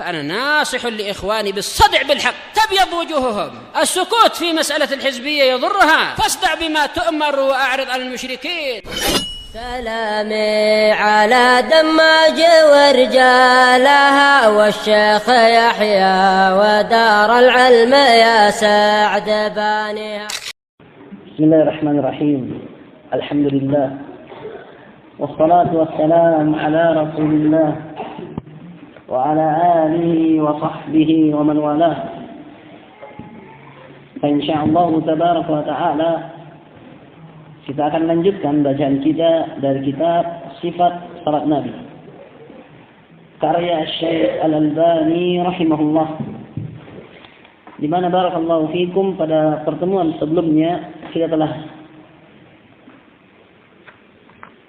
فأنا ناصح لإخواني بالصدع بالحق تبيض وجوههم. السكوت في مسألة الحزبية يضرها، فاصدع بما تؤمر وأعرض عن المشركين. سلامي على دماج ورجالها والشيخ يحيى ودار العلم يا سعد بانيها. بسم الله الرحمن الرحيم. الحمد لله والصلاة والسلام على رسول الله وعلى آله وصحبه ومن والاه. Insyaallah tabaraka wa ta'ala kita akan lanjutkan bacaan kita dari kitab Sifat Salat Nabi karya Syekh Al-Albani rahimahullah, di mana barakallahu fikum pada pertemuan sebelumnya kita telah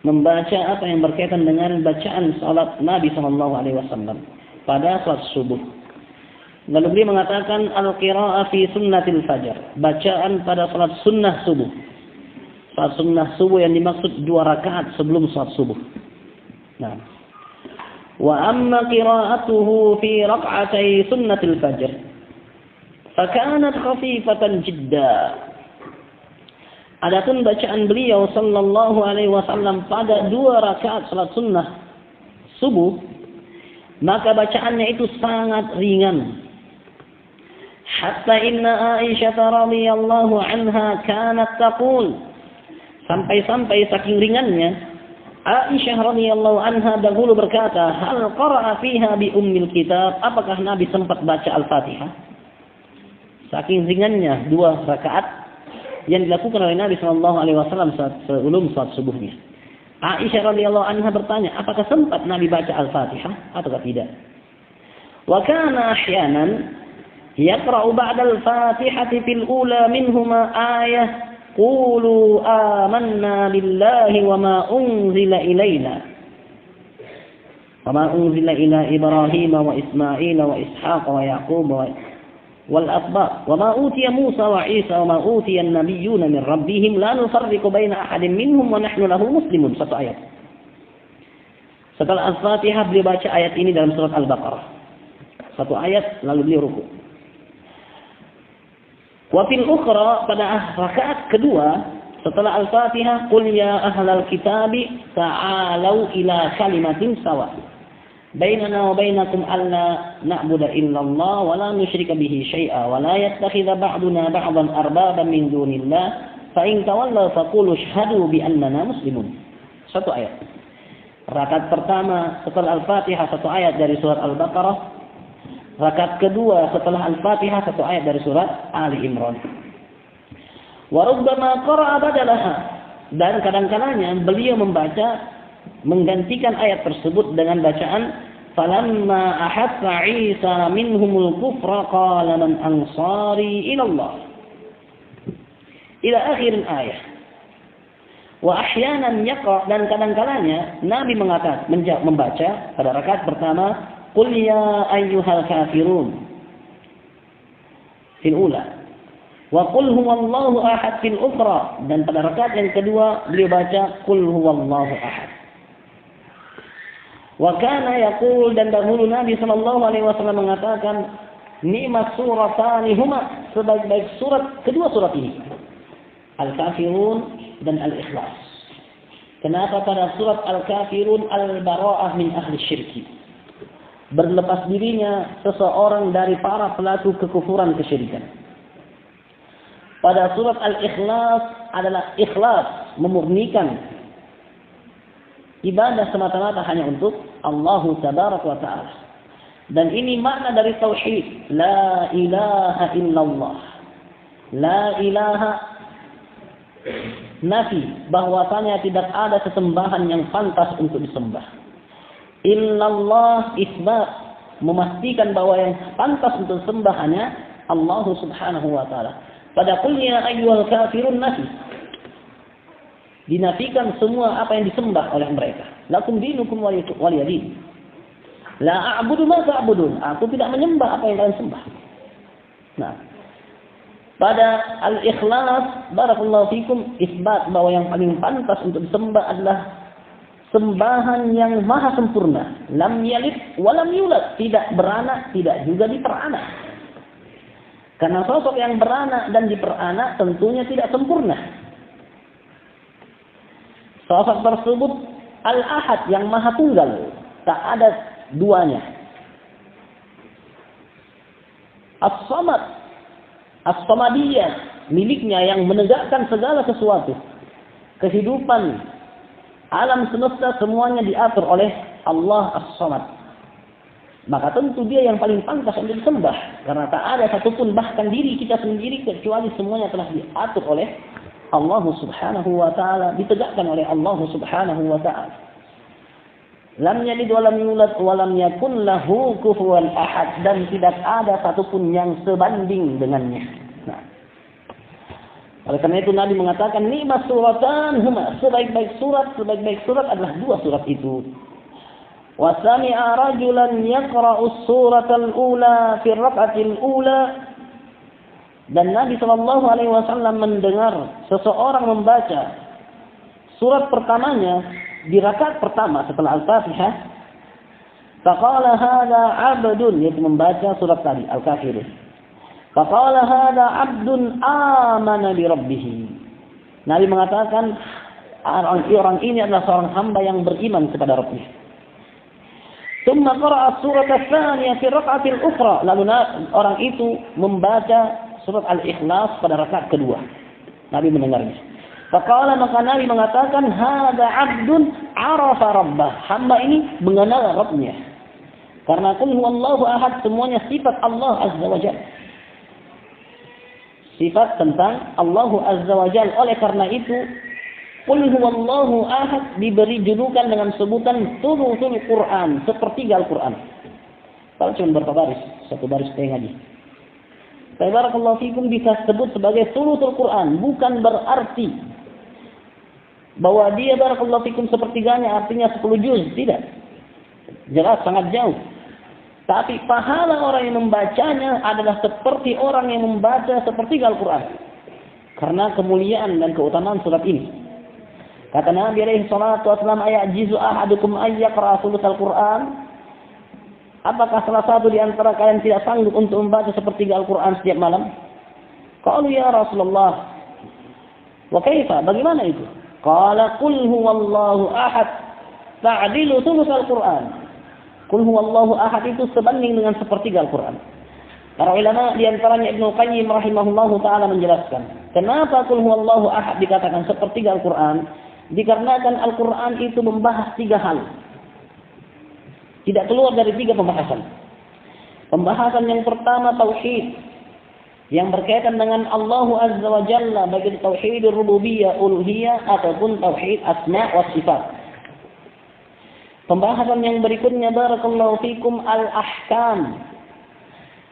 membaca apa yang berkaitan dengan bacaan salat Nabi SAW pada salat subuh. Lalu beliau mengatakan al-qira'ah fi sunnatil fajar, bacaan pada salat sunnah subuh. Salat sunnah subuh yang dimaksud 2 rakaat sebelum salat subuh. Nah, wa amma qira'atuhu fi rak'atay sunnatil fajar fakanat khafifatan jidda. Adapun bacaan beliau sallallahu alaihi wasallam pada 2 rakaat salat sunnah subuh, maka bacaannya itu sangat ringan. Hatta inna Aisyah radhiyallahu anha kanat taqul, sampai-sampai saking ringannya Aisyah radhiyallahu anha dahulu berkata, hal qara'a fiha bi ummil kitab, apakah Nabi sempat baca Al-Fatihah? Saking ringannya 2 rakaat yang dilakukan oleh Nabi sallallahu alaihi wasallam sebelum salat subuhnya. Aisyah radhiyallahu anha bertanya, apakah sempat Nabi baca Al-Fatihah atau tidak? Wa kana ahyanan yaqra'u ba'da al-Fatihati fil ula minhuma ayah qulu amanna billahi wa ma unzila ilaina wa ma unzila ila Ibrahim wa Ismail wa Ishaq wa Yaqub والأطباق وما أوتي موسى وعيسى وما أوتي النبيون من ربهم لا نفرق بين أحد منهم ونحن له مسلمون. Satu ayat. Setelah Al-Fatihah beliau baca ayat ini dalam surat Al-Baqarah. Satu ayat lalu beliau rukuk. Wa fil ukhra, pada rakaat kedua setelah Al-Fatihah, qul ya ahlal kitabi ta'alu ila kalimatin sawa bainana wa bainakum alla na'budu illallah wa la nusyrika bihi syai'a wa la yattakhidha ba'duna ba'dan arbaban min dunillah fa in tawallaw faqulu ashhadu bi annana muslimun. Satu ayat. Rakaat pertama setelah Al-Fatihah satu ayat dari surat Al-Baqarah. Rakaat kedua setelah Al-Fatihah satu ayat dari surat Ali Imran. Wa rubbama qara'a badalaha, dan kadang-kadangnya beliau menggantikan ayat tersebut dengan bacaan falamma ahassa Isa minhumul kufra qala man ansari ila Allah ila akhir ayat. Wa ahyanan yaqra, dan kadang-kadangnya Nabi membaca pada rakaat pertama qul ya ayyuhal kafirun fil ula wa qul huwallahu ahad fil ukhra, dan pada rakaat yang kedua beliau baca qul huwallahu ahad. Wa kana yaqul, dan dahulu Nabi sallallahu alaihi wasallam mengatakan ni'mat suratani huma, sebaik-baik surat kedua surat ini, Al-Kafirun dan Al-Ikhlas. Kenapa pada surat Al-Kafirun al-bara'ah min ahli syirki, berlepas dirinya seseorang dari para pelaku kekufuran kesyirikan. Pada surat Al-Ikhlas adalah ikhlas, memurnikan ibadah semata-mata hanya untuk Allah tabaraka wa ta'ala. Dan ini makna dari tauhid, la ilaha illallah. La ilaha, nafi, bahwasanya tidak ada sesembahan yang pantas untuk disembah. Illallah, isbat, memastikan bahwa yang pantas untuk disembah hanya Allah subhanahu wa ta'ala. Pada qul ya ayyuhal kafirun nafi, dinafikan semua apa yang disembah oleh mereka. Lakum dinukum waliyadin. La a'budu ma ta'budun, aku tidak menyembah apa yang kalian sembah. Nah, pada Al-Ikhlas barakallahu fikum isbat bahwa yang paling pantas untuk disembah adalah sembahan yang maha sempurna. Lam yalid wa lam yulad, tidak beranak, tidak juga diperanak. Karena sosok yang beranak dan diperanak tentunya tidak sempurna. Sosok tersebut Al-Ahad, yang maha tunggal, tak ada duanya. As-Samad, As-Samadiyah, miliknya yang menegakkan segala sesuatu. Kehidupan alam semesta semuanya diatur oleh Allah As-Samad. Maka tentu dia yang paling pantas untuk disembah. Karena tak ada satupun, bahkan diri kita sendiri, kecuali semuanya telah diatur oleh Allah Subhanahu wa ta'ala, ditegakkan oleh Allah Subhanahu wa ta'ala. Lam yalid wa lam yulad wa lam yakun lahu kufuwan ahad, dan tidak ada satupun yang sebanding dengannya. Nah, oleh karena itu Nabi mengatakan, ni'mas suratan huma, sebaik-baik surat adalah dua surat itu. Wa sami'a rajulan yaqra'u as-suratal ula fi ar-rak'atil ula, dan Nabi sallallahu alaihi wasallam mendengar seseorang membaca surat pertamanya di rakaat pertama setelah Al-Fatihah. Faqala hadza 'abdun, yaitu membaca surat tadi Al-Kafirun. Faqala hadza 'abdun amana bi rabbih. Nabi mengatakan orang ini adalah seorang hamba yang beriman kepada Rabbnya. Thumma qara'a surat ats-tsaniyah fi rak'atil ukhra, lalu orang itu membaca surat Al-Ikhlas pada rakaat kedua. Nabi mendengarnya. Faqala, maka Nabi mengatakan, hadza 'abdun 'arafa rabbah, hamba ini mengenal Rabbnya. Karena qul huwallahu ahad semuanya sifat Allah Azza wa Jalla. Sifat tentang Allah Azza wa Jalla. Oleh karena itu, qul huwallahu ahad diberi julukan dengan sebutan thuluthul Quran, sepertiga Al-Quran. Kalau cuma berapa baris, satu baris setengah aja. Barakallahu fikum bisa sebut sebagai thuluthul Quran, bukan berarti bahwa dia barakallahu fikum sepertiganya artinya 10 juz, tidak. Jelas sangat jauh. Tapi pahala orang yang membacanya adalah seperti orang yang membaca sepertiga Al-Quran. Karena kemuliaan dan keutamaan surat ini. Kata Nabi alaihi salatu wasallam, ayajizu ahadukum ayyaqra thulutsal Quran? Apakah salah satu di antara kalian tidak sanggup untuk membaca sepertiga Al-Quran setiap malam? Qalu ya Rasulullah, wa kaifa? Bagaimana itu? Qala qul huwallahu ahad ta'dilu thulutsal Quran. Qul huwallahu ahad itu sebanding dengan sepertiga Al-Quran. Para ulama di antaranya Ibnu Qayyim rahimahullahu taala menjelaskan, kenapa qul huwallahu ahad dikatakan sepertiga Al-Quran? Dikarenakan Al-Quran itu membahas 3 hal. Tidak keluar dari 3 pembahasan. Pembahasan yang pertama tauhid, yang berkaitan dengan Allah Azza wa Jalla, baik itu tauhid rububiyah, uluhiyah ataupun tauhid asma wa sifat. Pembahasan yang berikutnya barakallahu fikum al-ahkam,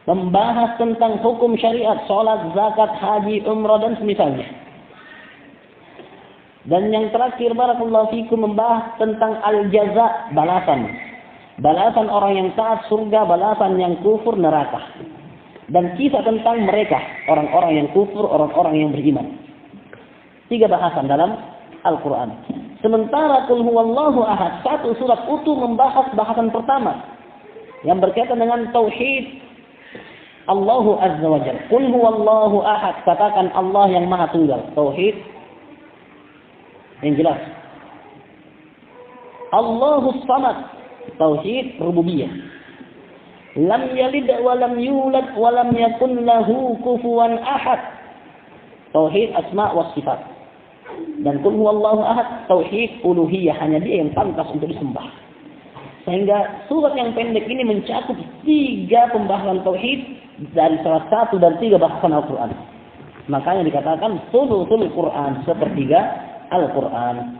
membahas tentang hukum syariat, salat, zakat, haji, umrah dan semisalnya. Dan yang terakhir barakallahu fikum membahas tentang al-jaza, balasan. Balasan orang yang taat surga, balasan yang kufur neraka. Dan kisah tentang mereka, orang-orang yang kufur, orang-orang yang beriman. 3 bahasan dalam Al-Quran. Sementara qul huwallahu ahad, 1 surat utuh membahas bahasan pertama yang berkaitan dengan tauhid Allah Azza wa Jalla. Qul huwallahu ahad, katakan Allah yang maha tunggal, tauhid yang jelas. Allahus samad, tauhid rububiyah. Lam yalid wa lam yulad wa lam yakun lahu kufuwan ahad, tauhid asma wa sifat. Dan qul huwallahu ahad, tauhid uluhiyah, hanya dia yang pantas untuk disembah. Sehingga surat yang pendek ini mencakup 3 pembahasan tauhid dari salah satu dan 3 bahasan Al-Quran. Makanya dikatakan thuluthul Quran, sepertiga Al-Quran.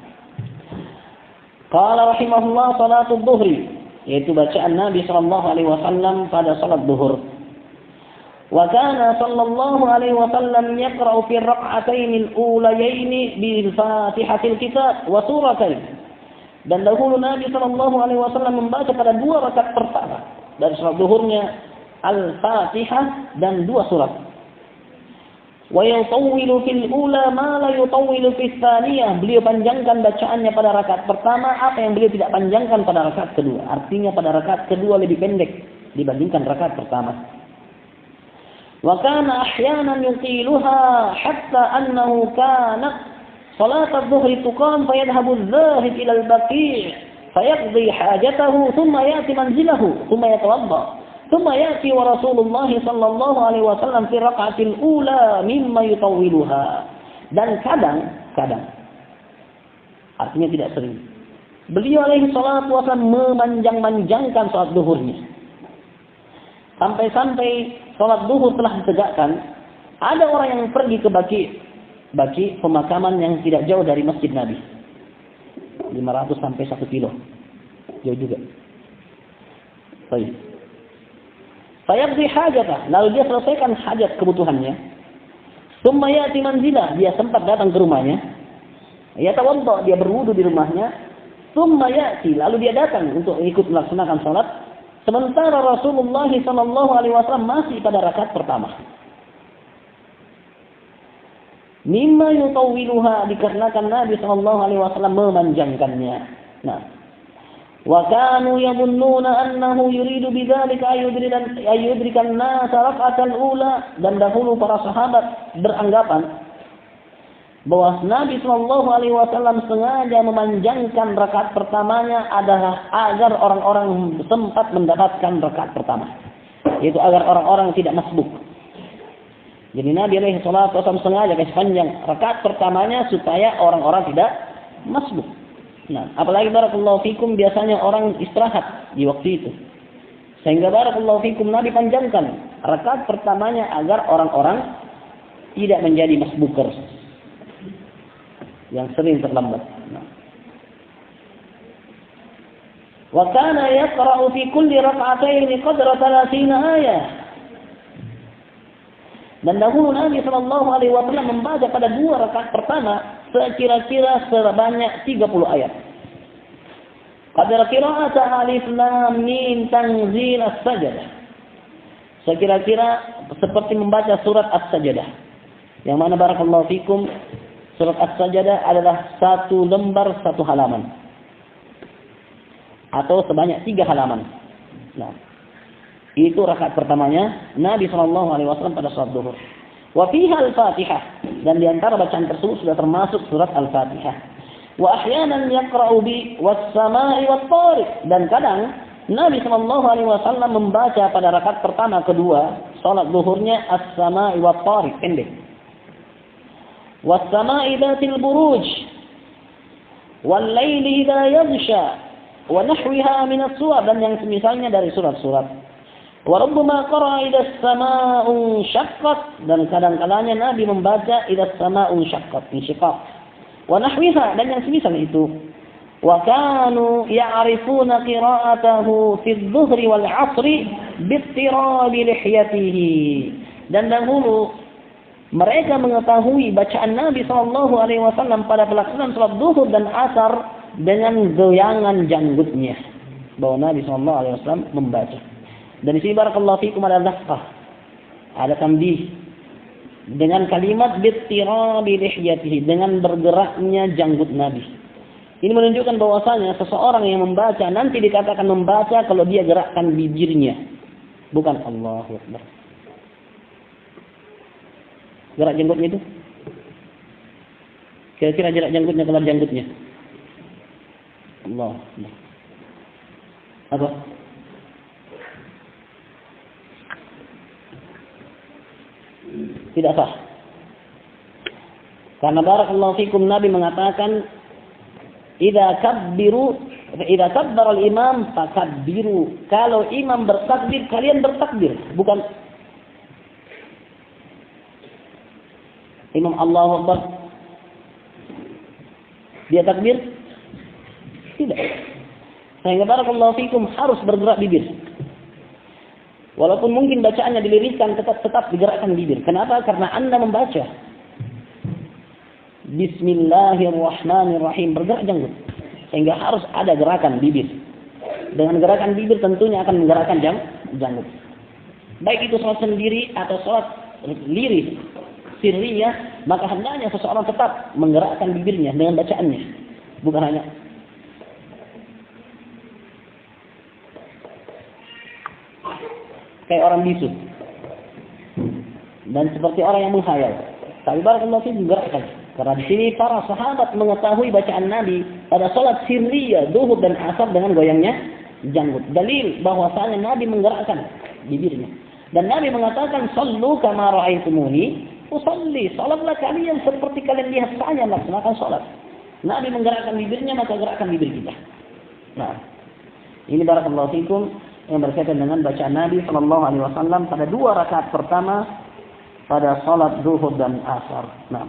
Qala rahimahullah salatul dhuhri, yaitu bacaan Nabi sallallahu alaihi wasallam pada salat zuhur. Wa kana sallallahu alaihi wasallam yaqra'u fi rak'atayn al-ulayayn bil Fatihatil Kitab wa suratayn. Dan dahulu Nabi sallallahu alaihi wasallam membaca pada 2 rakaat pertama dari salat zuhurnya Al-Fatihah dan 2 surat. Wa yutawwilu fil ula ma la yutawwilu fis tsaniyah. Beliau panjangkan bacaannya pada rakaat pertama apa yang beliau tidak panjangkan pada rakaat kedua. Artinya pada rakaat kedua lebih pendek dibandingkan rakaat pertama. Wa kana ahyanan yutiluha hatta annahu kana salat adh-dhuhri tuqam fayadhhabu adh-dhahib ila al-baqi' fayaqdi hajatahu thumma ya'ti manzilahu thumma yatawadda thumma ya'ti wa Rasulullah sallallahu alaihi wasallam fi raka'atil ula mimma yutawwiluha. Dan kadang artinya tidak sering beliau alaihi salatu wasallam memanjang-manjangkan salat zuhurnya sampai salat zuhur telah ditegakkan. Ada orang yang pergi ke Baqi pemakaman yang tidak jauh dari masjid Nabi, 500 sampai 1 kilo, jauh juga. Baik. Fayaqdi hajatah, lalu dia selesaikan hajat kebutuhannya. Tsumma ya'ti manzilah, dia sempat datang ke rumahnya. Yatawadda, dia berwudu di rumahnya. Tsumma ya'ti, lalu dia datang untuk ikut melaksanakan salat. Sementara Rasulullah sallallahu alaihi wasallam masih pada rakaat pertama. Mimma yutawwiluha, dikarenakan Nabi sallallahu alaihi wasallam memanjangkannya. Nah, wa kanu yadhunnuna annahu yuridu bidzalika ayyudrikan nas rak'atal ula, dan dahulu para sahabat beranggapan bahwa Nabi sallallahu alaihi wasallam sengaja memanjangkan rakaat pertamanya adalah agar orang-orang sempat mendapatkan rakaat pertama, yaitu agar orang-orang tidak masbuk. Jadi Nabi alaihi salatu wasallam sengaja kasih panjang rakaat pertamanya supaya orang-orang tidak masbuk. Nah, apalagi barakallahu fikum biasanya orang istirahat di waktu itu. Sehingga barakallahu fikum Nabi panjangkan rakaat pertamanya agar orang-orang tidak menjadi masbuker yang sering terlambat. Nah. Wa kana yaqra'u fi kulli rak'atayn qadra 30 ayah. Dan dahulu Nabi sallallahu alaihi wasallam membaca pada 2 rakaat pertama sekira-kira sebanyak 30 ayat. Qadra qira'at alif lam mim tanzil as-sajdah. Sekira-kira seperti membaca surat as-sajdah. Yang mana barakallahu fikum surat as-sajdah adalah 1 lembar 1 halaman. Atau sebanyak 3 halaman. Nah, itu rakaat pertamanya Nabi sallallahu alaihi wasallam pada salat zuhur. Wa fiha al-Fatihah, dan di antara bacaan tersebut sudah termasuk surat al-Fatihah. Wa ahyanan yaqra'u bi was-sama'i wat-tariq, dan kadang Nabi sallallahu alaihi wasallam membaca pada rakaat pertama kedua salat zuhurnya as-sama'i wat-tariq pendek. Was-sama'i dzatil buruj wal-laili idza yaghsha wa nahwiha min as-suwar, dan yang semisalnya dari surat-surat. Wa rabbuma qara'a idza as-samaa'u syaqqat, dan kadang-kalanya Nabi membaca idza as-samaa'u syaqqat, insyiqaq. Wa nahwiha, dan yang semisal itu. Wa kanu ya'rifuna qira'atahu fi adh-dhuhri wal 'ashri bi-ittirabi lihyatihi. Dan dahulu mereka mengetahui bacaan Nabi sallallahu alaihi wasallam pada pelaksanaan salat zuhur dan asar dengan goyangan janggutnya. Bahwa Nabi sallallahu alaihi wasallam membaca. Dan di sini barakallahu fikum ada dhafqah, ada tambih dengan kalimat bittirabi lihyatihi, dengan bergeraknya janggut Nabi. Ini menunjukkan bahwasanya seseorang yang membaca nanti dikatakan membaca kalau dia gerakkan bibirnya, bukan Allahu Akbar. Gerak janggutnya itu, kira-kira gerak janggutnya keluar janggutnya. Allah. Apa? Tidak sah. Karena barakallahu fikum Nabi mengatakan idza kabbara al-imam fakabbiru. Kalau imam bertakbir kalian bertakbir, bukan imam Allahu Akbar dia takbir. Tidak. Sehingga barakallahu fikum harus bergerak bibir. Walaupun mungkin bacaannya dilirikkan, tetap digerakkan bibir. Kenapa? Karena Anda membaca Bismillahirrahmanirrahim, bergerak janggut. Sehingga harus ada gerakan bibir. Dengan gerakan bibir tentunya akan menggerakkan janggut. Baik itu salat sendiri atau salat liris sirriyah, maka hendaknya seseorang tetap menggerakkan bibirnya dengan bacaannya, bukan hanya kayak orang bisu dan seperti orang yang menghayal. Tapi barakallahu fiikum gerakkan. Karena di sini para sahabat mengetahui bacaan Nabi pada salat sirriyah, zuhur dan asar dengan goyangnya janggut. Dalil bahwasanya Nabi menggerakkan bibirnya. Dan Nabi mengatakan, "Shallu kama ra'aitumuni usalli." Salatlah kalian seperti kalian lihat saya melaksanakan salat. Nabi menggerakkan bibirnya, maka gerakkan bibir kita. Nah, ini barakallahu fiikum yang berkaitan dengan bacaan Nabi sallallahu alaihi wasallam pada 2 rakaat pertama pada salat zuhur dan asar. Nah,